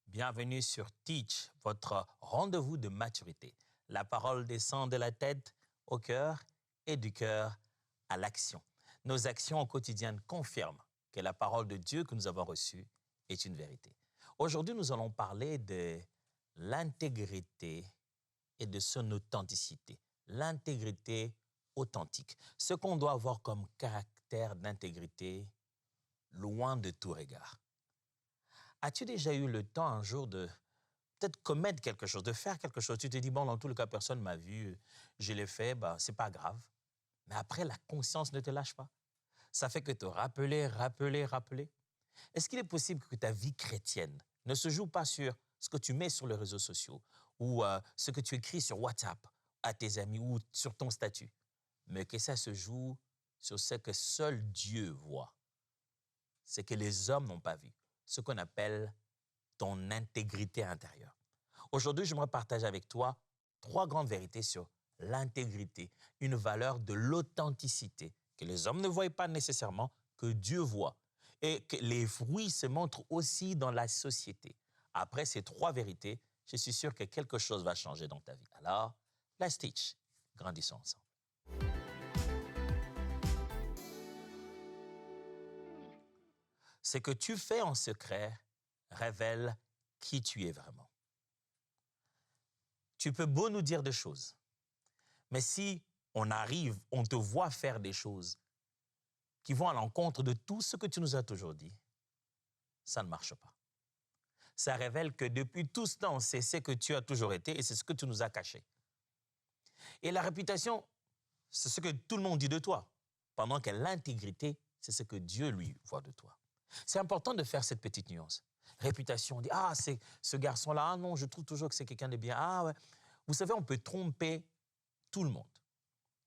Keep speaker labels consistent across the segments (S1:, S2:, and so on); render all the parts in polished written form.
S1: Bienvenue sur Teach, votre rendez-vous de maturité. La parole descend de la tête au cœur et du cœur à l'action. Nos actions au quotidien confirment que la parole de Dieu que nous avons reçue est une vérité. Aujourd'hui, nous allons parler de l'intégrité et de son authenticité. L'intégrité authentique. Ce qu'on doit avoir comme caractère d'intégrité loin de tout regard. As-tu déjà eu le temps un jour de peut-être commettre quelque chose, de faire quelque chose? Tu te dis, bon, dans tout le cas, personne ne m'a vu, je l'ai fait, c'est pas grave. Mais après, la conscience ne te lâche pas. Ça fait que te rappeler. Est-ce qu'il est possible que ta vie chrétienne ne se joue pas sur ce que tu mets sur les réseaux sociaux ou ce que tu écris sur WhatsApp à tes amis ou sur ton statut, mais que ça se joue sur ce que seul Dieu voit, ce que les hommes n'ont pas vu, ce qu'on appelle ton intégrité intérieure. Aujourd'hui, j'aimerais partager avec toi 3 grandes vérités sur l'intégrité, une valeur de l'authenticité que les hommes ne voient pas nécessairement, que Dieu voit, et que les fruits se montrent aussi dans la société. Après ces 3 vérités, je suis sûr que quelque chose va changer dans ta vie. Alors, let's teach. Grandissons ensemble. Ce que tu fais en secret révèle qui tu es vraiment. Tu peux beau nous dire des choses, mais si on te voit faire des choses qui vont à l'encontre de tout ce que tu nous as toujours dit, ça ne marche pas. Ça révèle que depuis tout ce temps, c'est ce que tu as toujours été et c'est ce que tu nous as caché. Et la réputation, c'est ce que tout le monde dit de toi, pendant que l'intégrité, c'est ce que Dieu, lui, voit de toi. C'est important de faire cette petite nuance. Réputation, on dit, ah, c'est ce garçon-là, ah non, je trouve toujours que c'est quelqu'un de bien. Ah ouais. Vous savez, on peut tromper tout le monde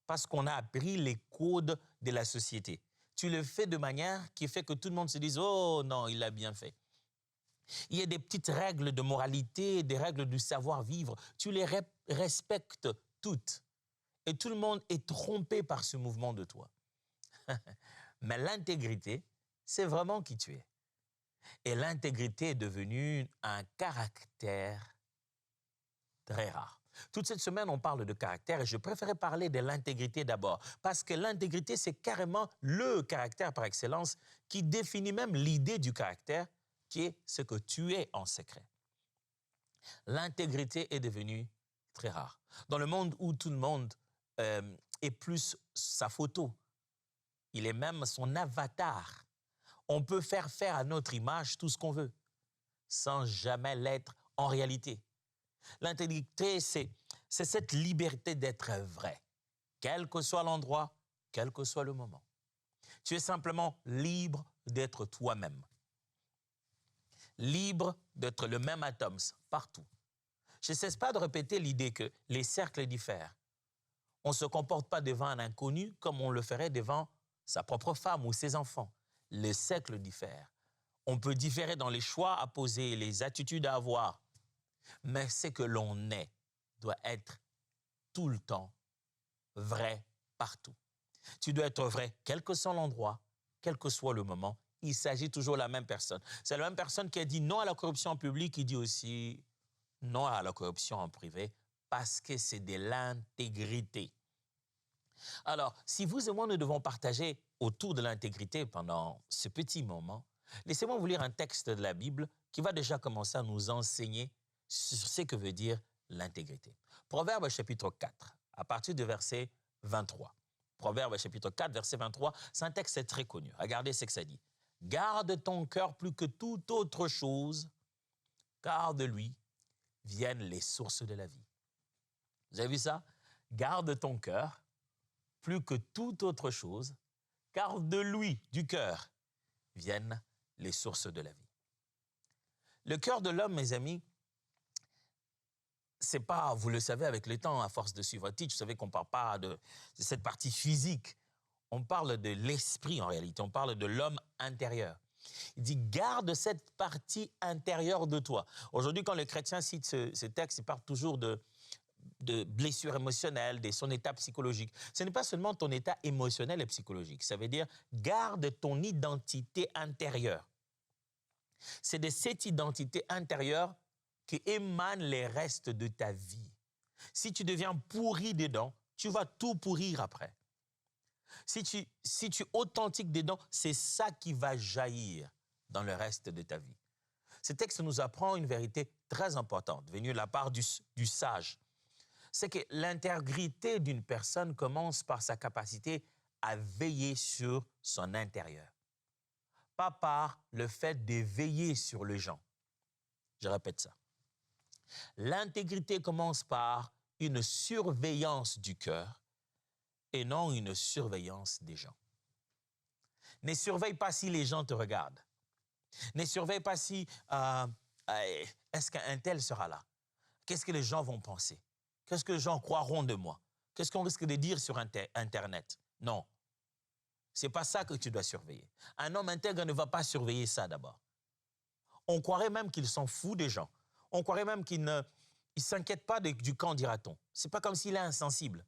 S1: parce qu'on a appris les codes de la société. Tu le fais de manière qui fait que tout le monde se dise, oh non, il l'a bien fait. Il y a des petites règles de moralité, des règles du savoir-vivre. Tu les respectes toutes. Et tout le monde est trompé par ce mouvement de toi. Mais l'intégrité, c'est vraiment qui tu es. Et l'intégrité est devenue un caractère très rare. Toute cette semaine, on parle de caractère et je préférais parler de l'intégrité d'abord. Parce que l'intégrité, c'est carrément le caractère par excellence qui définit même l'idée du caractère, qui est ce que tu es en secret. L'intégrité est devenue très rare. Dans le monde où tout le monde est plus sa photo, il est même son avatar. On peut faire à notre image tout ce qu'on veut, sans jamais l'être en réalité. L'intégrité, c'est cette liberté d'être vrai, quel que soit l'endroit, quel que soit le moment. Tu es simplement libre d'être toi-même. Libre d'être le même atome partout. Je ne cesse pas de répéter l'idée que les cercles diffèrent. On ne se comporte pas devant un inconnu comme on le ferait devant sa propre femme ou ses enfants. Les cercles diffèrent. On peut différer dans les choix à poser, les attitudes à avoir. Mais ce que l'on est doit être tout le temps vrai partout. Tu dois être vrai quel que soit l'endroit, quel que soit le moment. Il s'agit toujours de la même personne. C'est la même personne qui a dit non à la corruption en public, qui dit aussi non à la corruption en privé, parce que c'est de l'intégrité. Alors, si vous et moi, nous devons partager autour de l'intégrité pendant ce petit moment, laissez-moi vous lire un texte de la Bible qui va déjà commencer à nous enseigner sur ce que veut dire l'intégrité. Proverbe chapitre 4, à partir du verset 23. Proverbe chapitre 4, verset 23, c'est un texte très connu. Regardez ce que ça dit. « Garde ton cœur plus que toute autre chose, car de lui viennent les sources de la vie. » Vous avez vu ça? Garde ton cœur plus que toute autre chose, car de lui, du cœur, viennent les sources de la vie. Le cœur de l'homme, mes amis, c'est pas, vous le savez avec le temps, à force de suivre Teach, vous savez qu'on ne parle pas de cette partie physique. On parle de l'esprit en réalité, on parle de l'homme intérieur. Il dit, garde cette partie intérieure de toi. Aujourd'hui, quand les chrétiens citent ce texte, ils parlent toujours de blessures émotionnelles, de son état psychologique. Ce n'est pas seulement ton état émotionnel et psychologique. Ça veut dire, garde ton identité intérieure. C'est de cette identité intérieure qu'émanent les restes de ta vie. Si tu deviens pourri dedans, tu vas tout pourrir après. Si tu es authentique dedans, c'est ça qui va jaillir dans le reste de ta vie. Ce texte nous apprend une vérité très importante, venue de la part du sage. C'est que l'intégrité d'une personne commence par sa capacité à veiller sur son intérieur, pas par le fait de veiller sur les gens. Je répète ça. L'intégrité commence par une surveillance du cœur et non une surveillance des gens. Ne surveille pas si les gens te regardent. Ne surveille pas si est-ce qu'un tel sera là. Qu'est-ce que les gens vont penser? Qu'est-ce que les gens croiront de moi? Qu'est-ce qu'on risque de dire sur Internet? Non. Ce n'est pas ça que tu dois surveiller. Un homme intègre ne va pas surveiller ça d'abord. On croirait même qu'il s'en fout des gens. On croirait même qu'il ne s'inquiète pas du qu'en dira-t-on. Ce n'est pas comme s'il est insensible.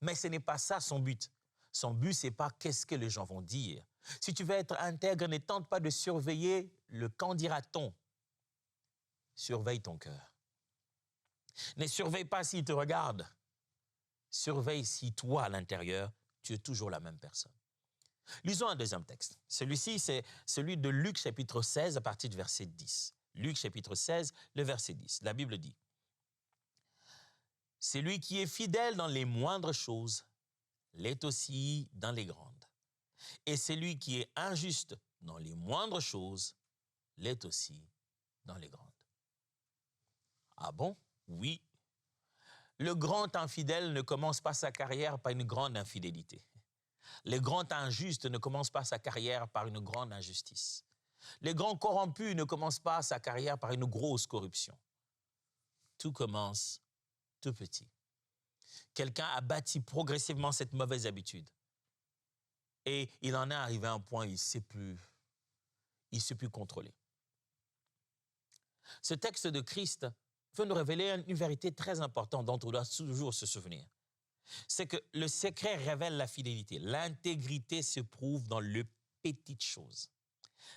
S1: Mais ce n'est pas ça son but. Son but, ce n'est pas qu'est-ce que les gens vont dire. Si tu veux être intègre, ne tente pas de surveiller le qu'en dira-t-on. Surveille ton cœur. Ne surveille pas s'il te regarde. Surveille si toi, à l'intérieur, tu es toujours la même personne. Lisons un deuxième texte. Celui-ci, c'est celui de Luc chapitre 16 à partir du verset 10. Luc chapitre 16, le verset 10. La Bible dit: « Celui qui est fidèle dans les moindres choses l'est aussi dans les grandes. Et celui qui est injuste dans les moindres choses l'est aussi dans les grandes. » Ah bon? Oui. Le grand infidèle ne commence pas sa carrière par une grande infidélité. Le grand injuste ne commence pas sa carrière par une grande injustice. Le grand corrompu ne commence pas sa carrière par une grosse corruption. Tout commence tout petit. Quelqu'un a bâti progressivement cette mauvaise habitude. Et il en est arrivé à un point où il ne sait plus contrôler. Ce texte de Christ veut nous révéler une vérité très importante dont on doit toujours se souvenir. C'est que le secret révèle la fidélité. L'intégrité se prouve dans les petites choses.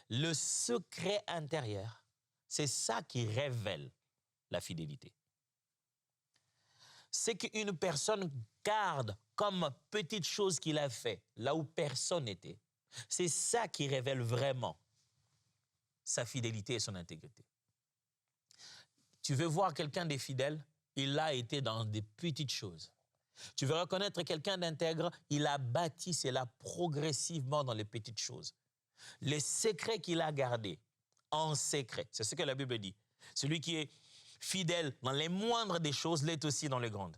S1: Le secret intérieur, c'est ça qui révèle la fidélité. C'est qu'une personne garde comme petite chose qu'il a fait, là où personne n'était. C'est ça qui révèle vraiment sa fidélité et son intégrité. Tu veux voir quelqu'un de fidèle, il a été dans des petites choses. Tu veux reconnaître quelqu'un d'intègre, il a bâti cela progressivement dans les petites choses. Les secrets qu'il a gardés en secret, c'est ce que la Bible dit. Celui qui est fidèle dans les moindres des choses l'est aussi dans les grandes.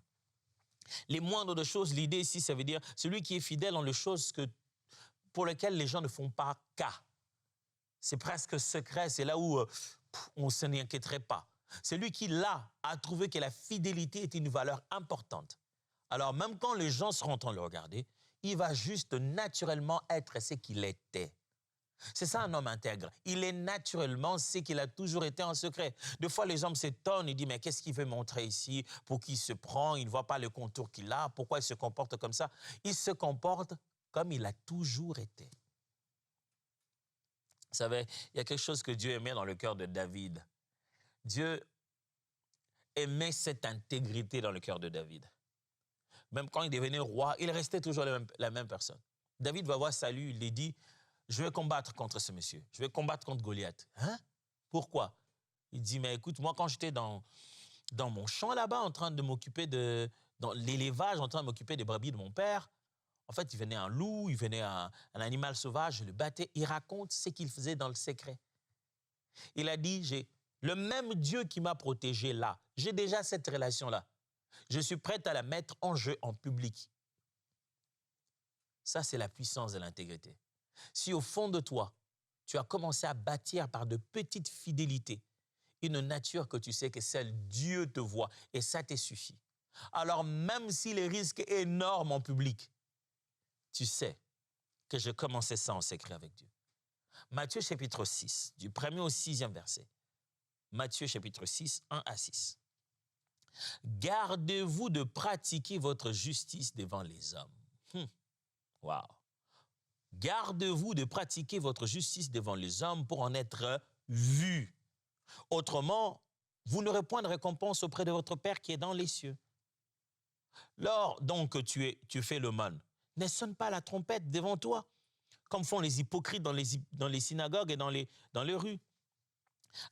S1: Les moindres des choses, l'idée ici, ça veut dire celui qui est fidèle dans les choses pour lesquelles les gens ne font pas cas. C'est presque secret, c'est là où on ne s'en inquiéterait pas. Celui qui, là, a trouvé que la fidélité est une valeur importante. Alors, même quand les gens seront en train de le regarder, il va juste naturellement être ce qu'il était. C'est ça un homme intègre. Il est naturellement ce qu'il a toujours été en secret. Des fois, les hommes s'étonnent, ils disent « Mais qu'est-ce qu'il veut montrer ici? Pour qui il se prend? Il ne voit pas le contour qu'il a. Pourquoi il se comporte comme ça? » Il se comporte comme il a toujours été. Vous savez, il y a quelque chose que Dieu aimait dans le cœur de David. Dieu aimait cette intégrité dans le cœur de David. Même quand il devenait roi, il restait toujours la même personne. David va voir Saül, il lui dit « Je vais combattre contre ce monsieur. Je vais combattre contre Goliath. » Hein? Pourquoi? Il dit « Mais écoute, moi quand j'étais dans mon champ là-bas, en train de m'occuper dans l'élevage, en train de m'occuper des brebis de mon père, en fait, il venait un loup, il venait un animal sauvage, je le battais. Il raconte ce qu'il faisait dans le secret. Il a dit, j'ai le même Dieu qui m'a protégé là. J'ai déjà cette relation-là. Je suis prêt à la mettre en jeu en public. Ça, c'est la puissance de l'intégrité. Si au fond de toi, tu as commencé à bâtir par de petites fidélités une nature que tu sais que seul Dieu te voit et ça te suffit. Alors même si le risque est énorme en public, tu sais que j'ai commencé ça en secret avec Dieu. Matthieu chapitre 6, du 1er au 6e verset. Matthieu chapitre 6, 1 à 6. Gardez-vous de pratiquer votre justice devant les hommes. Wow. Gardez-vous de pratiquer votre justice devant les hommes pour en être vu. Autrement, vous n'aurez point de récompense auprès de votre Père qui est dans les cieux. Lors donc que tu fais l'aumône, ne sonne pas la trompette devant toi, comme font les hypocrites dans les synagogues et dans les rues,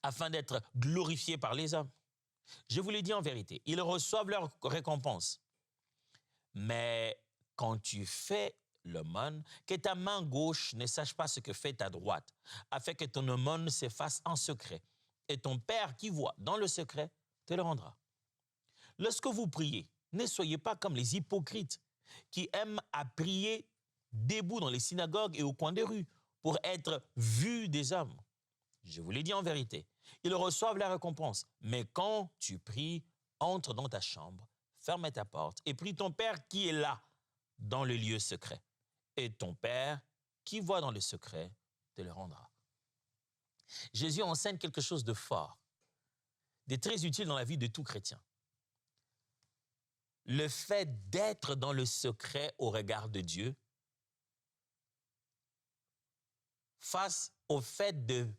S1: afin d'être glorifiés par les hommes. Je vous le dis en vérité, ils reçoivent leur récompense. Mais quand tu fais l'aumône, que ta main gauche ne sache pas ce que fait ta droite, afin que ton aumône se fasse en secret. Et ton Père qui voit dans le secret te le rendra. Lorsque vous priez, ne soyez pas comme les hypocrites qui aiment à prier debout dans les synagogues et au coin des rues pour être vus des hommes. Je vous l'ai dit en vérité, ils reçoivent la récompense. Mais quand tu pries, entre dans ta chambre, ferme ta porte et prie ton Père qui est là, dans le lieu secret. Et ton Père qui voit dans le secret te le rendra. Jésus enseigne quelque chose de fort, de très utile dans la vie de tout chrétien. Le fait d'être dans le secret au regard de Dieu face au fait de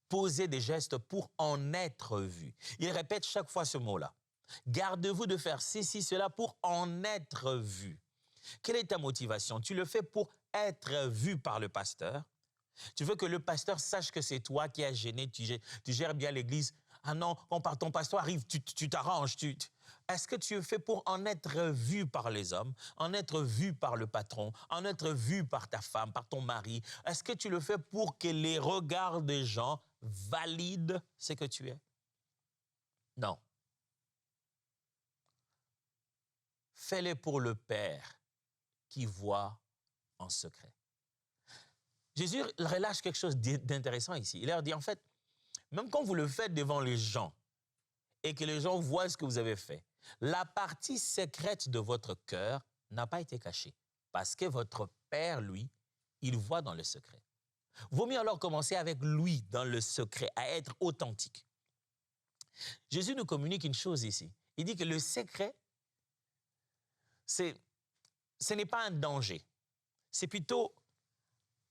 S1: poser des gestes pour en être vu. Il répète chaque fois ce mot-là. Gardez-vous de faire ceci, cela pour en être vu. Quelle est ta motivation? Tu le fais pour être vu par le pasteur? Tu veux que le pasteur sache que c'est toi qui as gêné, tu gères bien l'église? Ah non, quand ton pasteur arrive, tu t'arranges. Est-ce que tu le fais pour en être vu par les hommes, en être vu par le patron, en être vu par ta femme, par ton mari? Est-ce que tu le fais pour que les regards des gens valident ce que tu es? Non. Fais-le pour le Père qui voit en secret. Jésus relâche quelque chose d'intéressant ici. Il leur dit, en fait, même quand vous le faites devant les gens et que les gens voient ce que vous avez fait, la partie secrète de votre cœur n'a pas été cachée parce que votre Père, lui, il voit dans le secret. Vaut mieux alors commencer avec lui dans le secret, à être authentique. Jésus nous communique une chose ici. Il dit que le secret, ce n'est pas un danger. C'est plutôt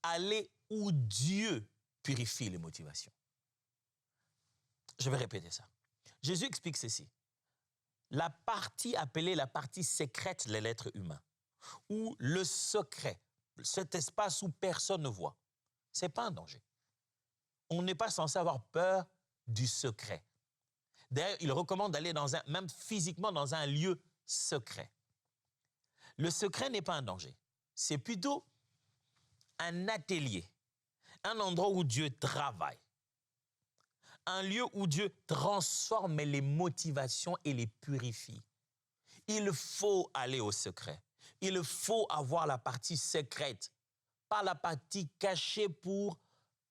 S1: aller où Dieu purifie les motivations. Je vais répéter ça. Jésus explique ceci. La partie appelée la partie secrète de l'être humain, ou le secret, cet espace où personne ne voit, ce n'est pas un danger. On n'est pas censé avoir peur du secret. D'ailleurs, il recommande d'aller même physiquement dans un lieu secret. Le secret n'est pas un danger. C'est plutôt un atelier, un endroit où Dieu travaille, un lieu où Dieu transforme les motivations et les purifie. Il faut aller au secret. Il faut avoir la partie secrète, pas la partie cachée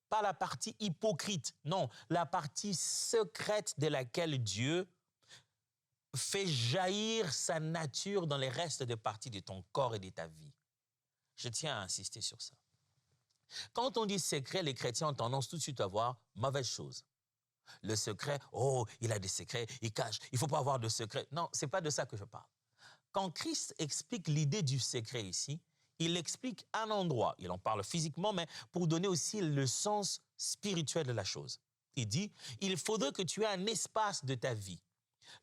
S1: pas la partie hypocrite. Non, la partie secrète de laquelle Dieu fait jaillir sa nature dans les restes des parties de ton corps et de ta vie. Je tiens à insister sur ça. Quand on dit secret, les chrétiens ont tendance tout de suite à voir mauvaise chose. Le secret, oh, il a des secrets, il cache, il ne faut pas avoir de secret. Non, ce n'est pas de ça que je parle. Quand Christ explique l'idée du secret ici, il explique un endroit, il en parle physiquement, mais pour donner aussi le sens spirituel de la chose. Il dit, il faudrait que tu aies un espace de ta vie,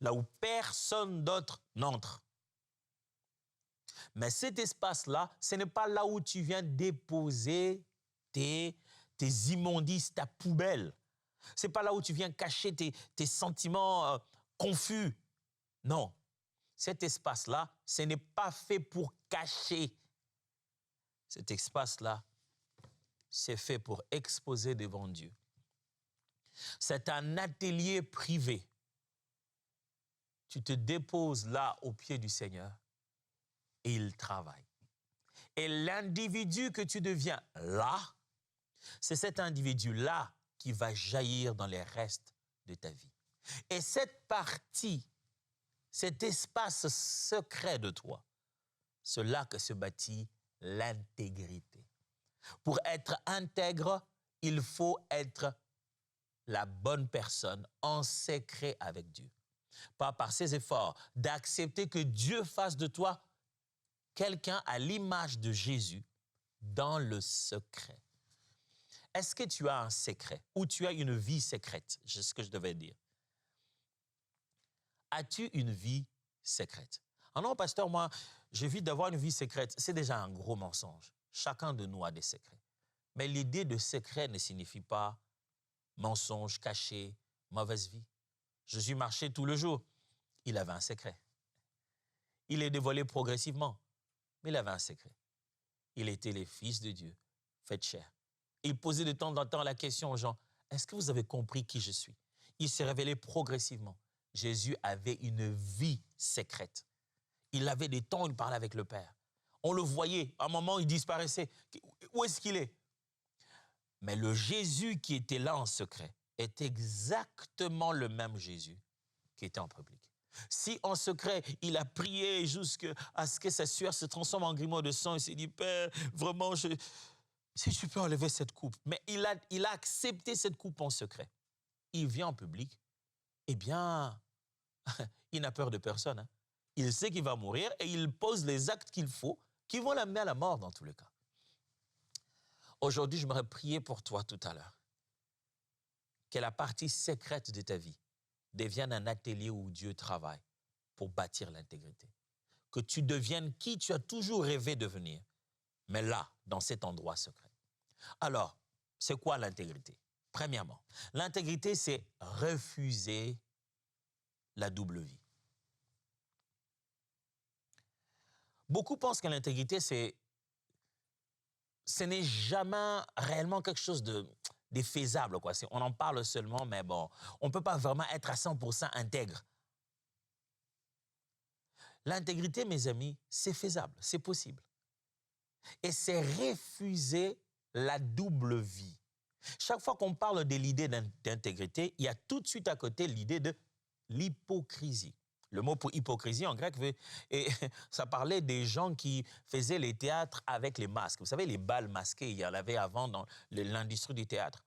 S1: là où personne d'autre n'entre. Mais cet espace-là, ce n'est pas là où tu viens déposer tes immondices, ta poubelle. Ce n'est pas là où tu viens cacher tes sentiments confus. Non, cet espace-là, ce n'est pas fait pour cacher. Cet espace-là, c'est fait pour exposer devant Dieu. C'est un atelier privé. Tu te déposes là au pied du Seigneur et il travaille. Et l'individu que tu deviens là, c'est cet individu-là qui va jaillir dans les restes de ta vie. Et cette partie, cet espace secret de toi, c'est là que se bâtit l'intégrité. Pour être intègre, il faut être la bonne personne en secret avec Dieu. Pas par ses efforts, d'accepter que Dieu fasse de toi quelqu'un à l'image de Jésus dans le secret. Est-ce que tu as un secret ou tu as une vie secrète? C'est ce que je devais dire. As-tu une vie secrète? Ah non, pasteur, moi, j'évite d'avoir une vie secrète. C'est déjà un gros mensonge. Chacun de nous a des secrets. Mais l'idée de secret ne signifie pas mensonge, caché, mauvaise vie. Jésus marchait tout le jour. Il avait un secret. Il est dévoilé progressivement, mais il avait un secret. Il était le Fils de Dieu, fait chair. Il posait de temps en temps la question aux gens, est-ce que vous avez compris qui je suis? Il s'est révélé progressivement. Jésus avait une vie secrète. Il avait des temps où il parlait avec le Père. On le voyait, à un moment, il disparaissait. Où est-ce qu'il est? Mais le Jésus qui était là en secret est exactement le même Jésus qui était en public. Si en secret, il a prié jusqu'à ce que sa sueur se transforme en grumeau de sang, il s'est dit, Père, vraiment, si tu peux enlever cette coupe. Mais il a accepté cette coupe en secret. Il vient en public, eh bien, il n'a peur de personne. Hein. Il sait qu'il va mourir et il pose les actes qu'il faut, qui vont l'amener à la mort dans tous les cas. Aujourd'hui, j'aimerais prier pour toi tout à l'heure. Que la partie secrète de ta vie devienne un atelier où Dieu travaille pour bâtir l'intégrité. Que tu deviennes qui tu as toujours rêvé de devenir, mais là, dans cet endroit secret. Alors, c'est quoi l'intégrité? Premièrement, l'intégrité, c'est refuser la double vie. Beaucoup pensent que l'intégrité, ce n'est jamais réellement quelque chose de faisable, quoi. On en parle seulement, mais bon, on ne peut pas vraiment être à 100% intègre. L'intégrité, mes amis, c'est faisable, c'est possible. Et c'est refuser la double vie. Chaque fois qu'on parle de l'idée d'intégrité, il y a tout de suite à côté l'idée de l'hypocrisie. Le mot pour hypocrisie en grec, ça parlait des gens qui faisaient les théâtres avec les masques. Vous savez, les bals masqués, il y en avait avant dans l'industrie du théâtre.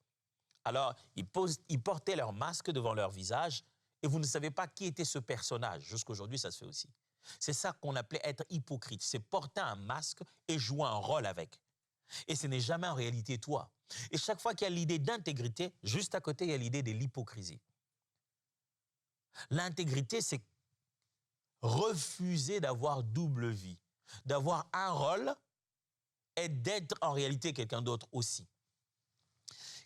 S1: Alors, ils portaient leur masque devant leur visage et vous ne savez pas qui était ce personnage. Jusqu'aujourd'hui, ça se fait aussi. C'est ça qu'on appelait être hypocrite. C'est porter un masque et jouer un rôle avec. Et ce n'est jamais en réalité toi. Et chaque fois qu'il y a l'idée d'intégrité, juste à côté, il y a l'idée de l'hypocrisie. L'intégrité, c'est refuser d'avoir double vie, d'avoir un rôle et d'être en réalité quelqu'un d'autre aussi.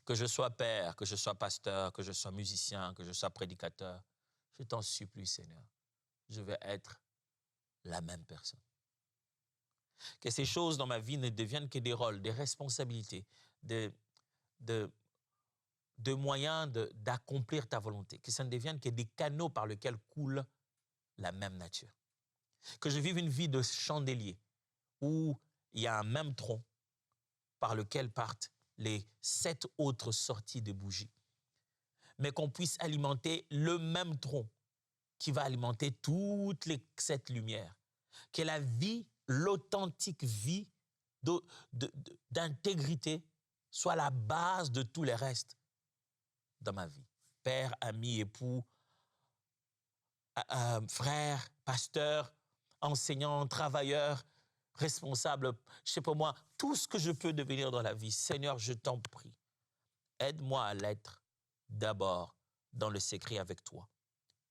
S1: Que je sois père, que je sois pasteur, que je sois musicien, que je sois prédicateur, je t'en supplie, Seigneur, je vais être la même personne. Que ces choses dans ma vie ne deviennent que des rôles, des responsabilités, de moyens d'accomplir ta volonté. Que ça ne devienne que des canaux par lesquels coule la même nature. Que je vive une vie de chandelier où il y a un même tronc par lequel partent les 7 autres sorties de bougies. Mais qu'on puisse alimenter le même tronc qui va alimenter toutes les 7 lumières. Que la vie, l'authentique vie d'intégrité soit la base de tous les restes dans ma vie. Père, ami, époux, frère, pasteur, enseignant, travailleur, responsable, je sais pas moi, tout ce que je peux devenir dans la vie. Seigneur, je t'en prie, aide-moi à l'être d'abord dans le secret avec toi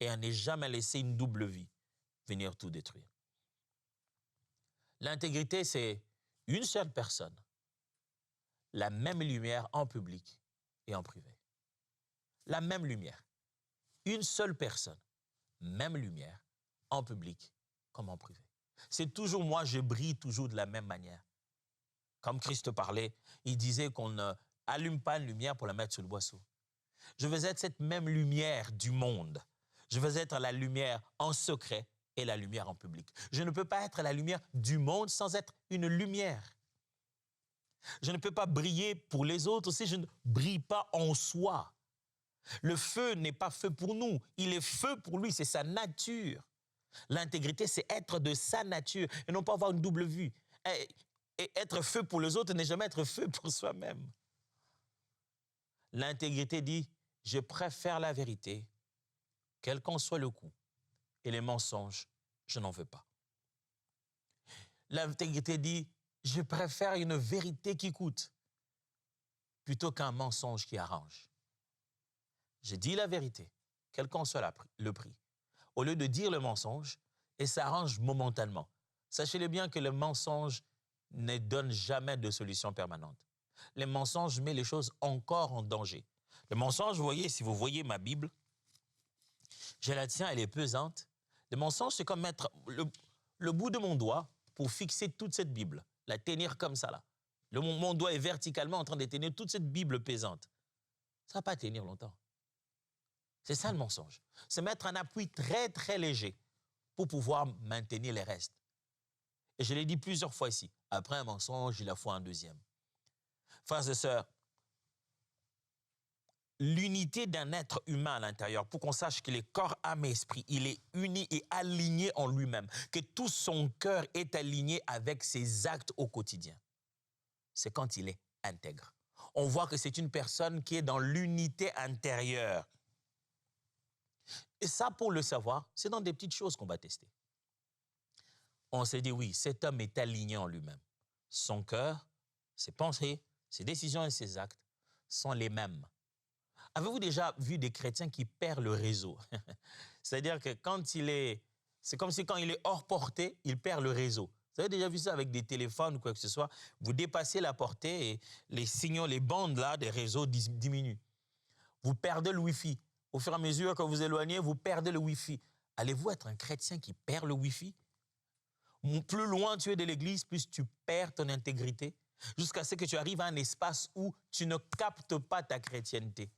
S1: et à ne jamais laisser une double vie venir tout détruire. L'intégrité, c'est une seule personne, la même lumière en public et en privé. La même lumière, une seule personne, même lumière en public comme en privé. C'est toujours moi, je brille toujours de la même manière. Comme Christ parlait, il disait qu'on n'allume pas une lumière pour la mettre sur le boisseau. Je veux être cette même lumière du monde. Je veux être la lumière en secret et la lumière en public. Je ne peux pas être la lumière du monde sans être une lumière. Je ne peux pas briller pour les autres si je ne brille pas en soi. Le feu n'est pas feu pour nous, il est feu pour lui, c'est sa nature. L'intégrité, c'est être de sa nature et non pas avoir une double vue. Et être feu pour les autres n'est jamais être feu pour soi-même. L'intégrité dit, je préfère la vérité, quel qu'en soit le coût, et les mensonges, je n'en veux pas. L'intégrité dit, je préfère une vérité qui coûte, plutôt qu'un mensonge qui arrange. Je dis la vérité, quel qu'en soit le prix, au lieu de dire le mensonge, et ça arrange momentanément. Sachez-le bien que le mensonge ne donne jamais de solution permanente. Les mensonges mettent les choses encore en danger. Le mensonge, vous voyez, si vous voyez ma Bible, je la tiens, elle est pesante. Le mensonge, c'est comme mettre le bout de mon doigt pour fixer toute cette Bible, la tenir comme ça là. Mon doigt est verticalement en train de tenir toute cette Bible pesante. Ça ne va pas tenir longtemps. C'est ça le mensonge. C'est mettre un appui très, très léger pour pouvoir maintenir les restes. Et je l'ai dit plusieurs fois ici. Après un mensonge, il en faut un deuxième. Frères et sœurs, l'unité d'un être humain à l'intérieur, pour qu'on sache qu'il est corps, âme et esprit, il est uni et aligné en lui-même, que tout son cœur est aligné avec ses actes au quotidien. C'est quand il est intègre. On voit que c'est une personne qui est dans l'unité intérieure. Et ça, pour le savoir, c'est dans des petites choses qu'on va tester. On s'est dit, oui, cet homme est aligné en lui-même. Son cœur, ses pensées, ses décisions et ses actes sont les mêmes. Avez-vous déjà vu des chrétiens qui perdent le réseau? C'est-à-dire que c'est comme si quand il est hors portée, il perd le réseau. Vous avez déjà vu ça avec des téléphones ou quoi que ce soit? Vous dépassez la portée et les signaux, les bandes là des réseaux diminuent. Vous perdez le Wi-Fi. Au fur et à mesure que vous éloignez, vous perdez le Wi-Fi. Allez-vous être un chrétien qui perd le Wi-Fi? Plus loin tu es de l'église, plus tu perds ton intégrité, jusqu'à ce que tu arrives à un espace où tu ne captes pas ta chrétienté.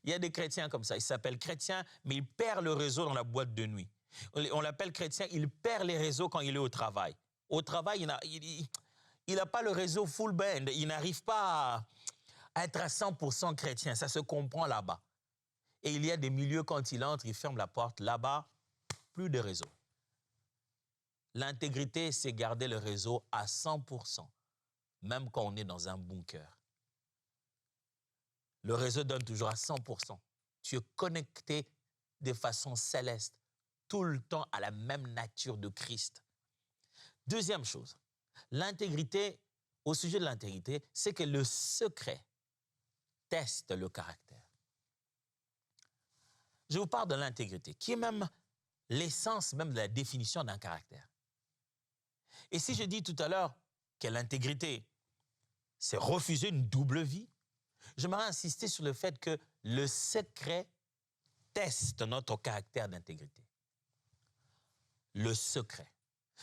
S1: Il y a des chrétiens comme ça, ils s'appellent chrétiens, mais ils perdent le réseau dans la boîte de nuit. On l'appelle chrétien, il perd les réseaux quand il est au travail. Au travail, il n'a pas le réseau full band, il n'arrive pas à être à 100% chrétien, ça se comprend là-bas. Et il y a des milieux, quand il entre, il ferme la porte, là-bas, plus de réseau. L'intégrité, c'est garder le réseau à 100%, même quand on est dans un bunker. Le réseau donne toujours à 100%. Tu es connecté de façon céleste, tout le temps à la même nature de Christ. Deuxième chose, l'intégrité, au sujet de l'intégrité, c'est que le secret teste le caractère. Je vous parle de l'intégrité, qui est même l'essence même de la définition d'un caractère. Et si je dis tout à l'heure que l'intégrité, c'est refuser une double vie, j'aimerais insister sur le fait que le secret teste notre caractère d'intégrité. Le secret.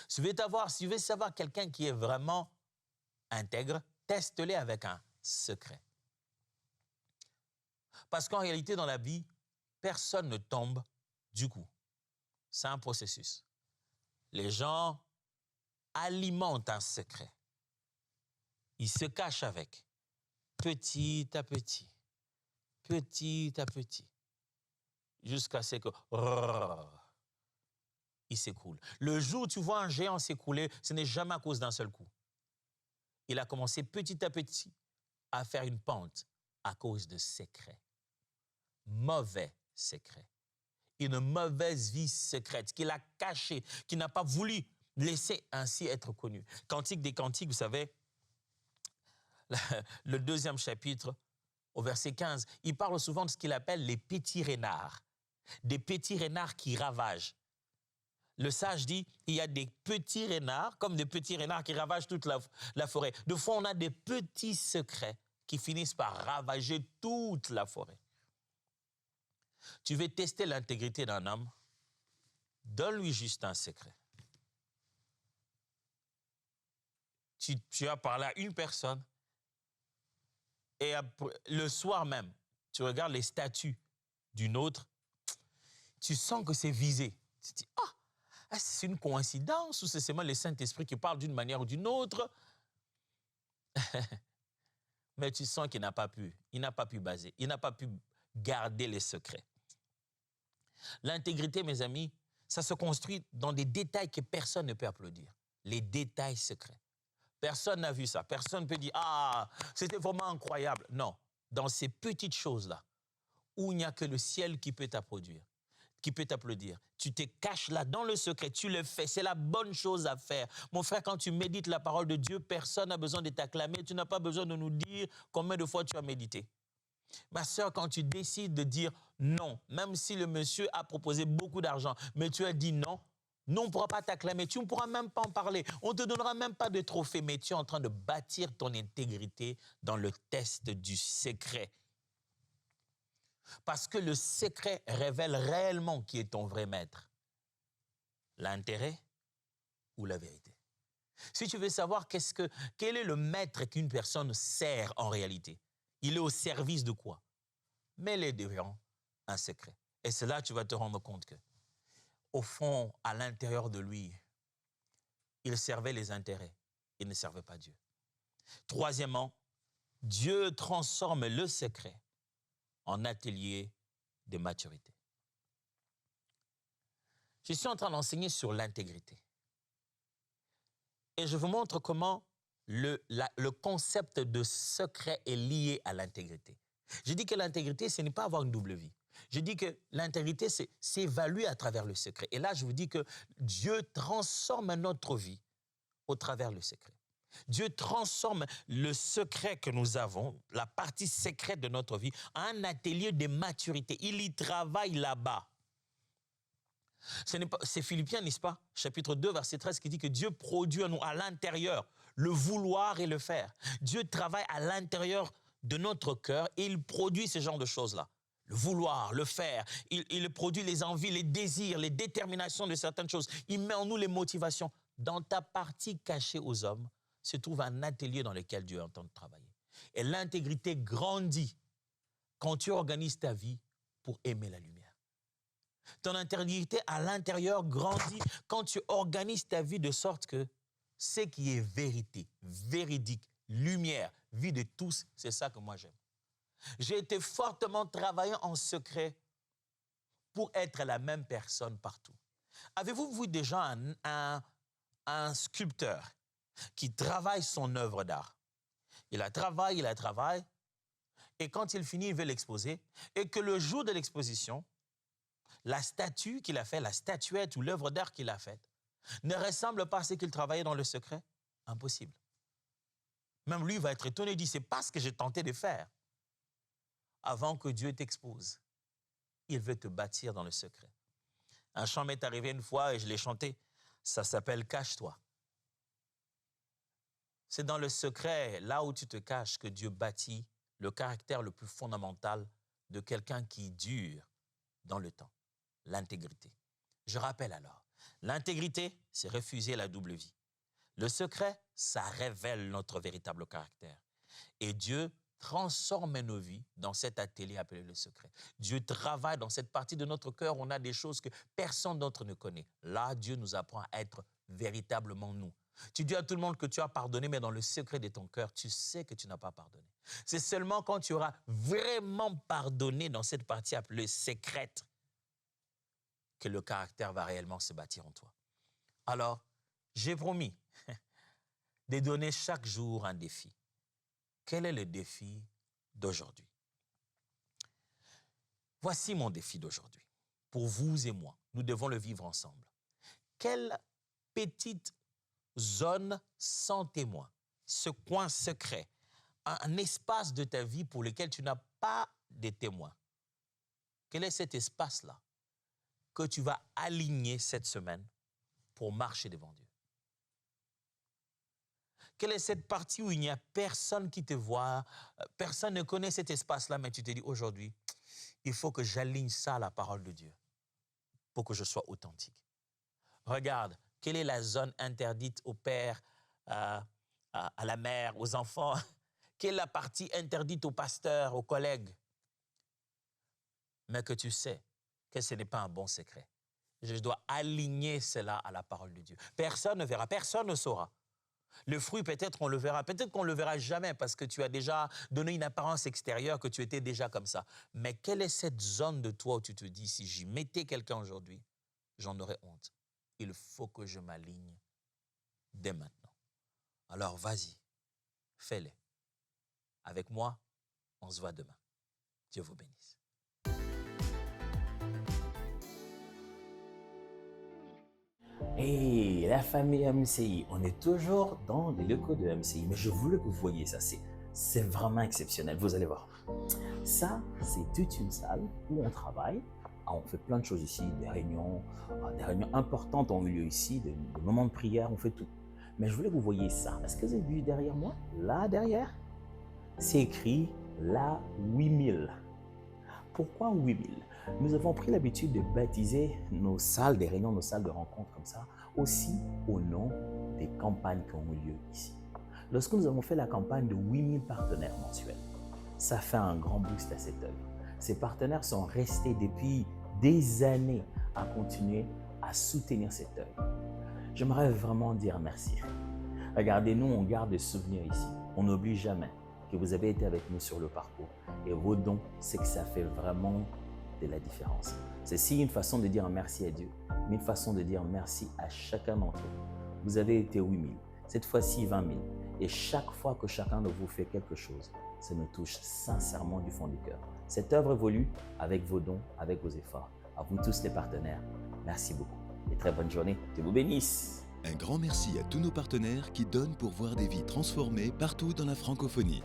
S1: Si vous voulez savoir quelqu'un qui est vraiment intègre, teste-le avec un secret. Parce qu'en réalité, dans la vie, personne ne tombe du coup. C'est un processus. Les gens alimentent un secret. Ils se cachent avec, petit à petit, jusqu'à ce que il s'écroule. Le jour où tu vois un géant s'écrouler, ce n'est jamais à cause d'un seul coup. Il a commencé petit à petit à faire une pente à cause de secrets. Mauvais secrets. Une mauvaise vie secrète qu'il a cachée, qu'il n'a pas voulu laisser ainsi être connu. Cantique des Cantiques, vous savez, le 2e chapitre, au verset 15, il parle souvent de ce qu'il appelle les petits renards. Des petits renards qui ravagent. Le sage dit, il y a des petits renards, comme des petits renards qui ravagent toute la forêt. De fois, on a des petits secrets qui finissent par ravager toute la forêt. Tu veux tester l'intégrité d'un homme? Donne-lui juste un secret. Tu as parlé à une personne et le soir même, tu regardes les statuts d'une autre, tu sens que c'est visé. Tu te dis, c'est une coïncidence ou c'est seulement le Saint-Esprit qui parle d'une manière ou d'une autre? Mais tu sens qu'il n'a pas pu baser, il n'a pas pu garder les secrets. L'intégrité, mes amis, ça se construit dans des détails que personne ne peut applaudir. Les détails secrets. Personne n'a vu ça. Personne ne peut dire, c'était vraiment incroyable. Non, dans ces petites choses-là, où il n'y a que le ciel qui peut t'applaudir, qui peut t'applaudir. Tu te caches là dans le secret, tu le fais, c'est la bonne chose à faire. Mon frère, quand tu médites la parole de Dieu, personne n'a besoin de t'acclamer, tu n'as pas besoin de nous dire combien de fois tu as médité. Ma sœur, quand tu décides de dire non, même si le monsieur a proposé beaucoup d'argent, mais tu as dit non, nous, on ne pourra pas t'acclamer, tu ne pourras même pas en parler, on ne te donnera même pas de trophée, mais tu es en train de bâtir ton intégrité dans le test du secret. Parce que le secret révèle réellement qui est ton vrai maître. L'intérêt ou la vérité. Si tu veux savoir quel est le maître qu'une personne sert en réalité, il est au service de quoi? Mets-les devant un secret. Et c'est là que tu vas te rendre compte que, au fond, à l'intérieur de lui, il servait les intérêts, il ne servait pas Dieu. Troisièmement, Dieu transforme le secret en atelier de maturité. Je suis en train d'enseigner sur l'intégrité. Et je vous montre comment le concept de secret est lié à l'intégrité. Je dis que l'intégrité, ce n'est pas avoir une double vie. Je dis que l'intégrité, c'est s'évaluer à travers le secret. Et là, je vous dis que Dieu transforme notre vie au travers le secret. Dieu transforme le secret que nous avons, la partie secrète de notre vie, en un atelier de maturité. Il y travaille là-bas. C'est Philippiens, n'est-ce pas? Chapitre 2, verset 13, qui dit que Dieu produit en nous, à l'intérieur, le vouloir et le faire. Dieu travaille à l'intérieur de notre cœur et il produit ce genre de choses-là. Le vouloir, le faire, il produit les envies, les désirs, les déterminations de certaines choses. Il met en nous les motivations. Dans ta partie cachée aux hommes, se trouve un atelier dans lequel Dieu est en train de travailler. Et l'intégrité grandit quand tu organises ta vie pour aimer la lumière. Ton intégrité à l'intérieur grandit quand tu organises ta vie de sorte que ce qui est vérité, véridique, lumière, vie de tous, c'est ça que moi j'aime. J'ai été fortement travaillé en secret pour être la même personne partout. Avez-vous vu déjà un sculpteur qui travaille son œuvre d'art? Il la travaille, et quand il finit, il veut l'exposer, et que le jour de l'exposition, la statue qu'il a faite, la statuette ou l'œuvre d'art qu'il a faite, ne ressemble pas à ce qu'il travaillait dans le secret? Impossible. Même lui va être étonné, il dit, c'est pas ce que j'ai tenté de faire. Avant que Dieu t'expose, il veut te bâtir dans le secret. Un chant m'est arrivé une fois et je l'ai chanté, ça s'appelle « Cache-toi ». C'est dans le secret, là où tu te caches, que Dieu bâtit le caractère le plus fondamental de quelqu'un qui dure dans le temps, l'intégrité. Je rappelle alors, l'intégrité, c'est refuser la double vie. Le secret, ça révèle notre véritable caractère. Et Dieu transforme nos vies dans cet atelier appelé le secret. Dieu travaille dans cette partie de notre cœur, on a des choses que personne d'autre ne connaît. Là, Dieu nous apprend à être véritablement nous. Tu dis à tout le monde que tu as pardonné, mais dans le secret de ton cœur, tu sais que tu n'as pas pardonné. C'est seulement quand tu auras vraiment pardonné dans cette partie appelée secrète que le caractère va réellement se bâtir en toi. Alors, j'ai promis de donner chaque jour un défi. Quel est le défi d'aujourd'hui? Voici mon défi d'aujourd'hui. Pour vous et moi, nous devons le vivre ensemble. Quelle petite zone sans témoin, ce coin secret, un espace de ta vie pour lequel tu n'as pas de témoins. Quel est cet espace-là que tu vas aligner cette semaine pour marcher devant Dieu? Quelle est cette partie où il n'y a personne qui te voit, personne ne connaît cet espace-là, mais tu te dis aujourd'hui, il faut que j'aligne ça à la parole de Dieu pour que je sois authentique. Regarde, quelle est la zone interdite au père, à la mère, aux enfants? Quelle est la partie interdite au pasteur, aux collègues? Mais que tu sais que ce n'est pas un bon secret. Je dois aligner cela à la parole de Dieu. Personne ne verra, personne ne saura. Le fruit, peut-être on le verra, peut-être qu'on ne le verra jamais parce que tu as déjà donné une apparence extérieure que tu étais déjà comme ça. Mais quelle est cette zone de toi où tu te dis, si j'y mettais quelqu'un aujourd'hui, j'en aurais honte. Il faut que je m'aligne dès maintenant. Alors vas-y, fais-le. Avec moi, on se voit demain. Dieu vous bénisse.
S2: Et la famille MCI, on est toujours dans les locaux de MCI, mais je voulais que vous voyiez ça, c'est vraiment exceptionnel, vous allez voir. Ça, c'est toute une salle où on travaille. Ah, on fait plein de choses ici, des réunions importantes ont eu lieu ici, des moments de prière, on fait tout. Mais je voulais que vous voyiez ça. Est-ce que vous avez vu derrière moi? Là, derrière, c'est écrit la 8000. Pourquoi 8000? Nous avons pris l'habitude de baptiser nos salles des réunions, nos salles de rencontres comme ça, aussi au nom des campagnes qui ont eu lieu ici. Lorsque nous avons fait la campagne de 8000 partenaires mensuels, ça fait un grand boost à cette œuvre. Ces partenaires sont restés depuis des années à continuer à soutenir cette œuvre. J'aimerais vraiment dire merci. Regardez, nous, on garde des souvenirs ici. On n'oublie jamais que vous avez été avec nous sur le parcours. Et vos dons, c'est que ça fait vraiment de la différence. C'est une façon de dire un merci à Dieu, mais une façon de dire merci à chacun d'entre vous. Vous avez été 8000, cette fois-ci 20 000. Et chaque fois que chacun de vous fait quelque chose, ça nous touche sincèrement du fond du cœur. Cette œuvre évolue avec vos dons, avec vos efforts. À vous tous les partenaires, merci beaucoup. Et très bonne journée. Dieu vous bénisse.
S3: Un grand merci à tous nos partenaires qui donnent pour voir des vies transformées partout dans la francophonie.